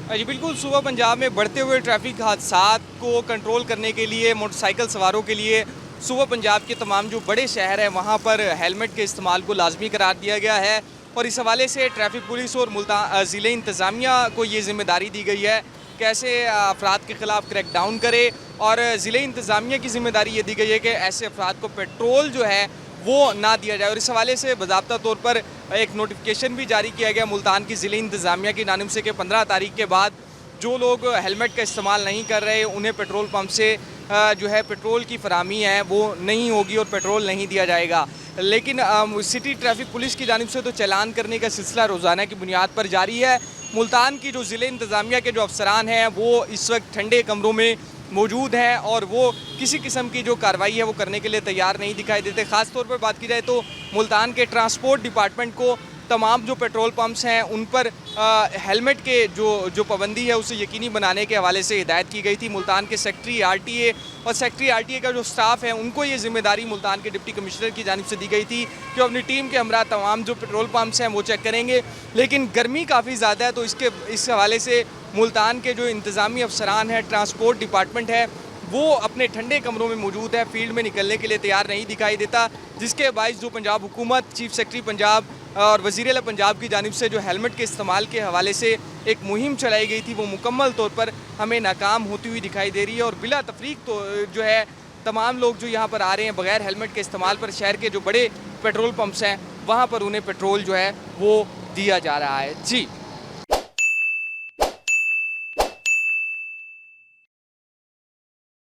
जी बिल्कुल, सुबह पंजाब में बढ़ते हुए ट्रैफिक हादसात को कंट्रोल करने के लिए मोटरसाइकिल सवारों के लिए सुबह पंजाब के तमाम जो बड़े शहर हैं वहाँ पर हेलमेट के इस्तेमाल को लाजमी करार दिया गया है। और इस हवाले से ट्रैफिक पुलिस और ज़िले इंतज़ामिया को ये ज़िम्मेदारी दी गई है कैसे अफराद के ख़िलाफ़ क्रैक डाउन करे। और ज़िले इंतज़ामिया की ज़िम्मेदारी ये दी गई है कि ऐसे अफराद को पेट्रोल जो है वो ना दिया जाए। और इस हवाले से बाज़ाब्ता तौर पर एक नोटिफिकेशन भी जारी किया गया मुल्तान की ज़िले इंतज़ामिया की जानिब से कि 15 तारीख के बाद जो लोग हेलमेट का इस्तेमाल नहीं कर रहे उन्हें पेट्रोल पंप से जो है पेट्रोल की फराहमी है वो नहीं होगी और पेट्रोल नहीं दिया जाएगा। लेकिन सिटी ट्रैफिक पुलिस की जानिब से तो चालान करने का सिलसिला रोज़ाना की बुनियाद पर जारी है। मुल्तान की जो ज़िले इंतज़ामिया के जो अफसरान हैं वो इस वक्त ठंडे कमरों में मौजूद हैं और वो किसी किस्म की जो कार्रवाई है वो करने के लिए तैयार नहीं दिखाई देते। ख़ास तौर पर बात की जाए तो मुल्तान के ट्रांसपोर्ट डिपार्टमेंट को तमाम जो पेट्रोल पंप्स हैं उन पर हेलमेट के जो पाबंदी है उसे यकीनी बनाने के हवाले से हिदायत की गई थी। मुल्तान के सेक्रेटरी आरटीए और सेक्रेटरी आरटीए का जो स्टाफ है उनको ये ज़िम्मेदारी मुल्तान के डिप्टी कमिश्नर की जानिब से दी गई थी कि अपनी टीम के हमरा तमाम जो पेट्रोल पंप्स हैं वो चेक करेंगे। लेकिन गर्मी काफ़ी ज़्यादा है तो इस हवाले से मुल्तान के जो इंतज़ामी अफसरान हैं, ट्रांसपोर्ट डिपार्टमेंट है, वो अपने ठंडे कमरों में मौजूद है, फील्ड में निकलने के लिए तैयार नहीं दिखाई देता। जिसके बाइस जो पंजाब हुकूमत, चीफ सेक्रेटरी पंजाब और वज़ीर आला पंजाब की जानिब से जो हेलमेट के इस्तेमाल के हवाले से एक मुहिम चलाई गई थी वो मुकम्मल तौर पर हमें नाकाम होती हुई दिखाई दे रही है। और बिला तफरीक तो जो है तमाम लोग जो यहाँ पर आ रहे हैं बग़ैर हेलमेट के इस्तेमाल पर शहर के जो बड़े पेट्रोल पंप्स हैं वहाँ पर उन्हें पेट्रोल जो है वो दिया जा रहा है। जी।